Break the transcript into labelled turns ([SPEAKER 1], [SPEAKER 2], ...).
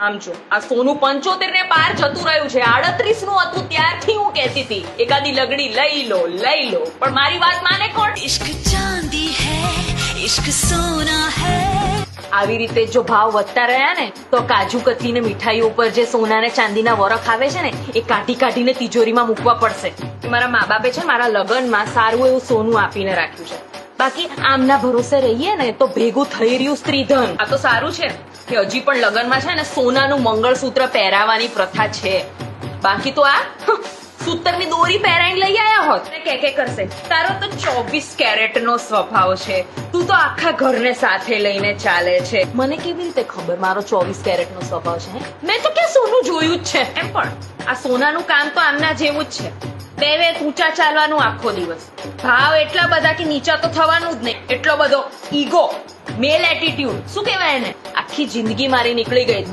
[SPEAKER 1] આમ જો આ સોનું 75 ને પાર જતું રહ્યું છે, 38 નું હતું ત્યારથી હું કહેતી હતી એકાદી લગડી લઈ લો પણ મારી વાત માને કોણ?
[SPEAKER 2] इश्क चांदी है इश्क सोना है।
[SPEAKER 1] આવી રીતે જો ભાવ વધતા રહ્યા ને તો કાજુ કતરી ને મીઠાઈઓ ઉપર જે સોના ને ચાંદીના વરખ આવે છે ને એ કાઢીને તિજોરીમાં મૂકવા પડશે. મારા મા બાપે છે મારા લગ્નમાં સારું એવું સોનું આપીને રાખ્યું છે. બાકી આમના ભરોસે રહીએ ને તો ભેગું થઈ રહ્યું સ્ત્રીધન. આ તો સારું છે કે હજી પણ લગ્નમાં છે ને સોનાનું મંગળસૂત્ર પહેરાવાની પ્રથા છે. બાકી તો આ સૂતરની દોરી પહેરાઈને લઈ આયા હોત ને કે કરશે તારો તો 24 કેરેટ નો સ્વભાવ છે, તું તો આખા ઘરને સાથે લઈને ચાલે છે. મને કેવી રીતે ખબર મારો 24 કેરેટ નો સ્વભાવ છે? મેં તો ક્યાં સોનું જોયું જ છે. એમ પણ આ સોનાનું કામ તો આમના જેવું જ છે, બે ઊંચા ચાલવાનું આખો દિવસ. ભાવ એટલા બધા કે નીચા તો થવાનું જ નહીં. એટલો બધો ઈગો, મેલ એટીટ્યુડ શું કહેવાય એને, આખી જિંદગી મારી નીકળી ગઈ.